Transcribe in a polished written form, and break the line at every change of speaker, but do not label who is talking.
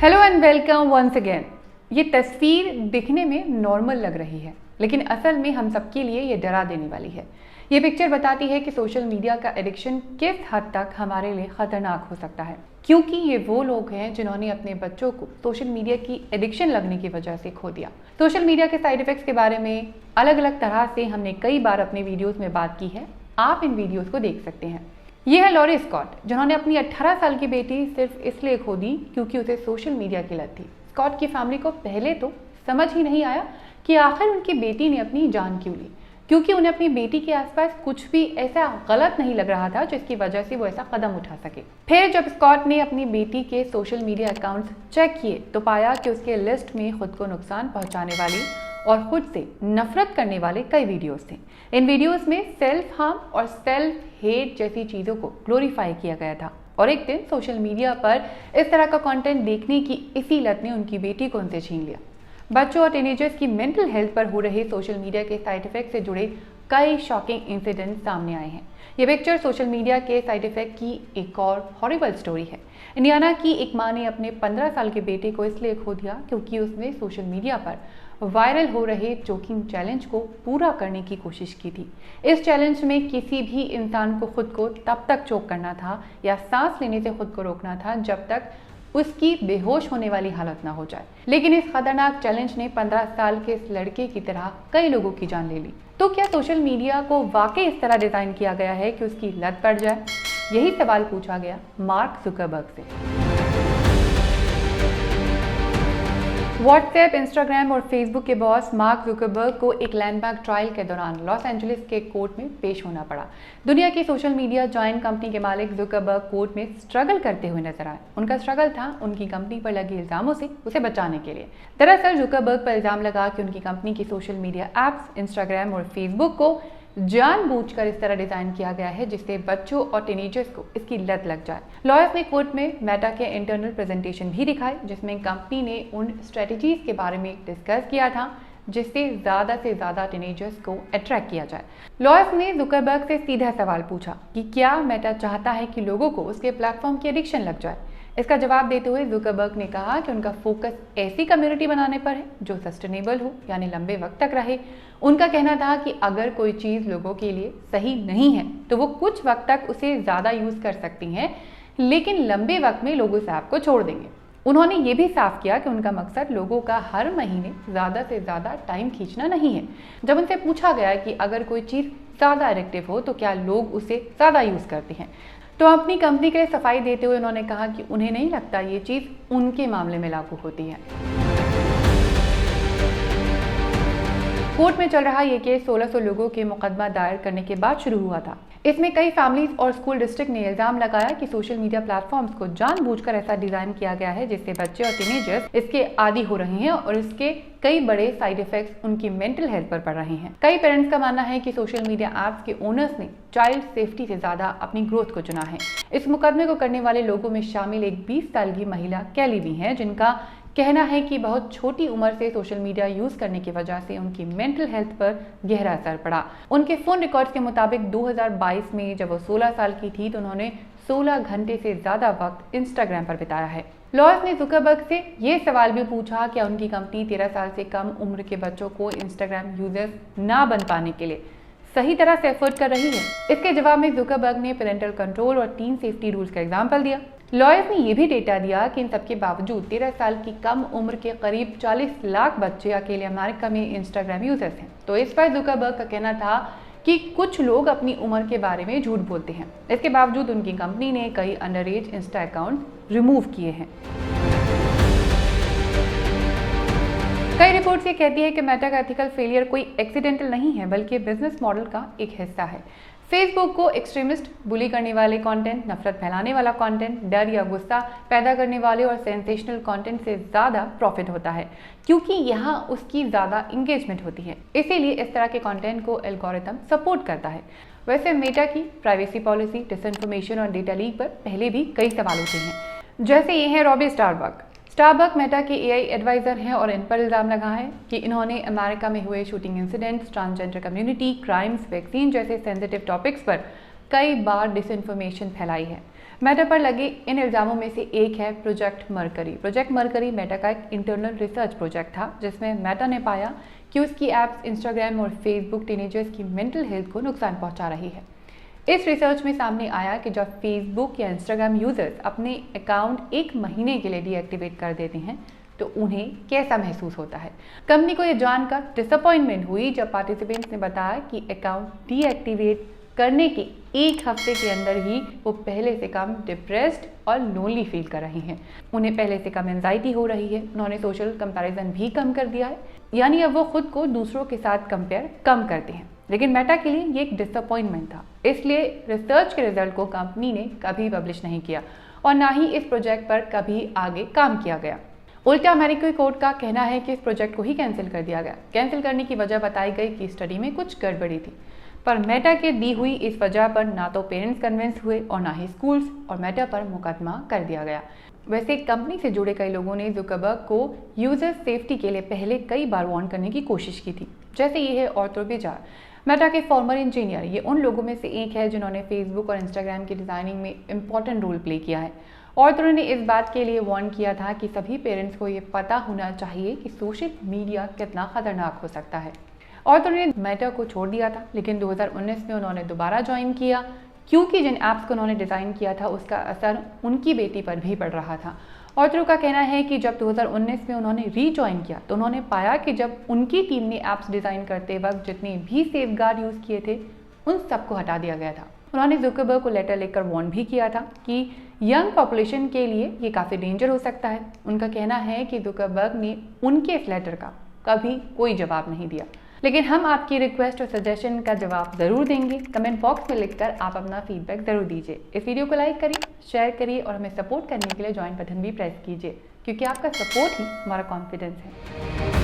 Hello and welcome once again. ये तस्वीर दिखने में नॉर्मल लग रही है, लेकिन असल में हम सबके लिए ये डरा देने वाली है। ये पिक्चर बताती है कि सोशल मीडिया का एडिक्शन किस हद तक हमारे लिए खतरनाक हो सकता है, क्योंकि ये वो लोग हैं जिन्होंने अपने बच्चों को सोशल मीडिया की एडिक्शन लगने की वजह से खो दिया। सोशल मीडिया के साइड इफेक्ट्स के बारे में अलग अलग तरह से हमने कई बार अपने वीडियोस में बात की है। आप इन वीडियोस को देख सकते हैं। ये है लॉरी स्कॉट, जिन्होंने अपनी 18 साल की बेटी सिर्फ इसलिए खो दी क्योंकि उसे सोशल मीडिया की लत थी। स्कॉट की फैमिली को पहले तो समझ ही नहीं आया कि आखिर उनकी बेटी ने अपनी जान क्यों ली, क्योंकि उन्हें अपनी बेटी के आसपास कुछ भी ऐसा गलत नहीं लग रहा था जिसकी वजह से वो ऐसा कदम उठा सके। फिर जब स्कॉट ने अपनी बेटी के सोशल मीडिया अकाउंट्स चेक किए तो पाया कि उसके लिस्ट में खुद को नुकसान पहुंचाने वाली और खुद से नफरत करने वाले कई वीडियोस थे। इन वीडियोस में सेल्फ हार्म और सेल्फ हेट जैसी चीज़ों को ग्लोरीफाई किया गया था। और एक दिन सोशल मीडिया पर इस तरह का कंटेंट देखने की इसी लत ने उनकी बेटी को उनसे छीन लिया। बच्चों और टीनेजर्स की मेंटल हेल्थ पर हो रहे सोशल मीडिया के साइड इफेक्ट से जुड़े कई शॉकिंग इंसिडेंट सामने आए हैं। ये पिक्चर सोशल मीडिया के साइड इफेक्ट की एक और हॉरिबल स्टोरी है। इंडियाना की एक मां ने अपने 15 साल के बेटे को इसलिए खो दिया क्योंकि उसने सोशल मीडिया पर वायरल हो रहे चोकिंग चैलेंज को पूरा करने की कोशिश की थी। इस चैलेंज में किसी भी इंसान को खुद को तब तक चोक करना था या सांस लेने से खुद को रोकना था जब तक उसकी बेहोश होने वाली हालत ना हो जाए। लेकिन इस खतरनाक चैलेंज ने 15 साल के इस लड़के की तरह कई लोगों की जान ले ली। तो क्या सोशल मीडिया को वाकई इस तरह डिजाइन किया गया है कि उसकी लत पड़ जाए? यही सवाल पूछा गया मार्क जुकरबर्ग से। व्हाट्सएप, इंस्टाग्राम और फेसबुक के बॉस मार्क जुकरबर्ग को एक लैंडमार्क ट्रायल के दौरान लॉस एंजलिस के कोर्ट में पेश होना पड़ा। दुनिया की सोशल मीडिया जॉइंट कंपनी के मालिक जुकरबर्ग कोर्ट में स्ट्रगल करते हुए नजर आए। उनका स्ट्रगल था उनकी कंपनी पर लगे इल्जामों से उसे बचाने के लिए। दरअसल जुकरबर्ग पर इल्जाम लगा कि उनकी कंपनी की सोशल मीडिया एप्स इंस्टाग्राम और फेसबुक को जानबूझकर इस तरह डिजाइन किया गया है जिससे बच्चों और टीनेजर्स को इसकी लत लग जाए। लॉयर्स ने कोर्ट में मेटा के इंटरनल प्रेजेंटेशन भी दिखाए जिसमें कंपनी ने उन स्ट्रेटजीज के बारे में डिस्कस किया था जिससे से ज्यादा टीनेजर्स को अट्रैक्ट किया जाए। लॉयर्स ने जुकरबर्ग से सीधा सवाल पूछा कि क्या मेटा चाहता है कि लोगों को उसके प्लेटफॉर्म की एडिक्शन लग जाए। इसका जवाब देते हुए जुकरबर्ग ने कहा कि उनका फोकस ऐसी कम्युनिटी बनाने पर है जो सस्टेनेबल हो, यानी लंबे वक्त तक रहे। उनका कहना था कि अगर कोई चीज़ लोगों के लिए सही नहीं है तो वो कुछ वक्त तक उसे ज़्यादा यूज़ कर सकती हैं, लेकिन लंबे वक्त में लोग उस ऐप को छोड़ देंगे। उन्होंने ये भी साफ किया कि उनका मकसद लोगों का हर महीने ज़्यादा से ज़्यादा टाइम खींचना नहीं है। जब उनसे पूछा गया कि अगर कोई चीज़ ज़्यादा एडिक्टिव हो तो क्या लोग उसे ज़्यादा यूज़ करते हैं, तो अपनी कंपनी के लिए सफाई देते हुए उन्होंने कहा कि उन्हें नहीं लगता ये चीज़ उनके मामले में लागू होती है। कोर्ट में चल रहा ये केस 1600 लोगों के मुकदमा दायर करने के बाद शुरू हुआ था। इसमें कई फैमिलीज और स्कूल डिस्ट्रिक्ट ने इल्जाम लगाया कि सोशल मीडिया प्लेटफॉर्म्स को जानबूझकर ऐसा डिजाइन किया गया है जिससे बच्चे और टीनेजर्स इसके आदी हो रहे हैं और इसके कई बड़े साइड इफेक्ट्स उनकी मेंटल हेल्थ पर पड़ रहे हैं। कई पेरेंट्स का मानना है कि सोशल मीडिया ऐप्स के ओनर्स ने चाइल्ड सेफ्टी से ज्यादा अपनी ग्रोथ को चुना है। इस मुकदमे को करने वाले लोगों में शामिल एक 20 साल की महिला कैली भी हैं, जिनका कहना है कि बहुत छोटी उम्र से सोशल मीडिया यूज करने की वजह से उनकी मेंटल हेल्थ पर गहरा असर पड़ा। उनके फोन रिकॉर्ड्स के मुताबिक 2022 में जब वो 16 साल की थी तो उन्होंने 16 घंटे से ज्यादा वक्त इंस्टाग्राम पर बिताया है। लॉयर्स ने जुकरबर्ग से ये सवाल भी पूछा कि उनकी कंपनी 13 साल से कम उम्र के बच्चों को इंस्टाग्राम यूजर्स ना बन पाने के लिए सही तरह से एफर्ट कर रही है। इसके जवाब में जुकरबर्ग ने पेरेंटल कंट्रोल और टीन सेफ्टी रूल्स का एग्जाम्पल दिया। लॉयर्स ने यह भी डेटा दिया कि इन सबके बावजूद 13 साल की कम उम्र के करीब 40 लाख बच्चे अकेले अमेरिका में इंस्टाग्राम यूजर्स हैं। तो इस पर जुकरबर्ग का कहना था कि कुछ लोग अपनी उम्र के बारे में झूठ बोलते हैं। इसके बावजूद उनकी कंपनी ने कई अंडरएज इंस्टा अकाउंट रिमूव किए हैं। कई रिपोर्ट्स ये कहती है कि मेटा का एथिकल फेलियर कोई एक्सीडेंटल नहीं है बल्कि बिजनेस मॉडल का एक हिस्सा है। फेसबुक को एक्सट्रीमिस्ट, बुली करने वाले कंटेंट, नफरत फैलाने वाला कंटेंट, डर या गुस्सा पैदा करने वाले और सेंसेशनल कंटेंट से ज़्यादा प्रॉफिट होता है क्योंकि यहाँ उसकी ज़्यादा इंगेजमेंट होती है। इसीलिए इस तरह के कंटेंट को एल्गोरिथम सपोर्ट करता है। वैसे मेटा की प्राइवेसी पॉलिसी, डिसइंफॉर्मेशन और डेटा लीक पर पहले भी कई सवाल उठे हैं। जैसे ये है रॉबी स्टारबक मेटा के एआई एडवाइजर हैं और इन पर इल्जाम लगा है कि इन्होंने अमेरिका में हुए shooting incidents, transgender community, crimes, vaccine जैसे सेंसिटिव टॉपिक्स पर कई बार डिसइंफॉर्मेशन फैलाई है। मेटा पर लगे इन इल्ज़ामों में से एक है project mercury. Project mercury Meta का एक इंटरनल रिसर्च प्रोजेक्ट था जिसमें मेटा ने पाया कि उसकी ऐप्स इंस्टाग्राम और फेसबुक टीनेजर्स की मेंटल हेल्थ को नुकसान पहुंचा रही है। इस रिसर्च में सामने आया कि जब फेसबुक या इंस्टाग्राम यूजर्स अपने अकाउंट 1 महीने के लिए डीएक्टिवेट कर देते हैं तो उन्हें कैसा महसूस होता है। कंपनी को यह जानकर डिसअपॉइंटमेंट हुई जब पार्टिसिपेंट्स ने बताया कि अकाउंट डीएक्टिवेट करने के 1 हफ्ते के अंदर ही वो पहले से कम डिप्रेस्ड और लोनली फील कर रही हैं। उन्हें पहले से कम एंजाइटी हो रही है। उन्होंने सोशल कंपैरिजन भी कम कर दिया है, यानी अब वो खुद को दूसरों के साथ कंपेयर कम करते हैं। लेकिन मेटा के लिए ये एक डिसअपॉइंटमेंट था, इसलिए रिसर्च के रिजल्ट को कंपनी ने कभी पब्लिश नहीं किया और ना ही इस प्रोजेक्ट पर कभी आगे काम किया गया। उल्टा अमेरिकी कोर्ट का कहना है कि इस प्रोजेक्ट को ही कैंसिल कर दिया गया। कैंसिल करने की वजह बताई गई कि स्टडी में कुछ गड़बड़ी थी, पर मेटा के दी हुई इस वजह पर ना तो पेरेंट्स कन्विंस हुए और ना ही स्कूल्स, और मेटा पर मुकदमा कर दिया गया। वैसे कंपनी से जुड़े कई लोगों ने जुकरबर्ग को यूजर सेफ्टी के लिए पहले कई बार वार्न करने की कोशिश की थी। जैसे ये है आर्थर बेजार, मेटा के फॉर्मर इंजीनियर। ये उन लोगों में से एक है जिन्होंने फेसबुक और इंस्टाग्राम की डिज़ाइनिंग में इंपॉर्टेंट रोल प्ले किया है। आर्थर ने इस बात के लिए वार्न किया था कि सभी पेरेंट्स को ये पता होना चाहिए कि सोशल मीडिया कितना खतरनाक हो सकता है। आर्थर ने मेटा को छोड़ दिया था, लेकिन 2019 में उन्होंने दोबारा ज्वाइन किया क्योंकि जिन ऐप्स को उन्होंने डिज़ाइन किया था उसका असर उनकी बेटी पर भी पड़ रहा था। आर्थर का कहना है कि जब 2019 में उन्होंने रीजॉइन किया तो उन्होंने पाया कि जब उनकी टीम ने ऐप्स डिज़ाइन करते वक्त जितने भी सेफगार्ड यूज़ किए थे उन सबको हटा दिया गया था। उन्होंने जुकरबर्ग को लेटर लिखकर वार्न भी किया था कि यंग पॉपुलेशन के लिए ये काफ़ी डेंजर हो सकता है। उनका कहना है कि जुकरबर्ग ने उनके इस लेटर का कभी कोई जवाब नहीं दिया, लेकिन हम आपकी रिक्वेस्ट और सजेशन का जवाब ज़रूर देंगे। कमेंट बॉक्स में लिखकर आप अपना फीडबैक ज़रूर दीजिए। इस वीडियो को लाइक करिए, शेयर करिए और हमें सपोर्ट करने के लिए ज्वाइन बटन भी प्रेस कीजिए, क्योंकि आपका सपोर्ट ही हमारा कॉन्फिडेंस है।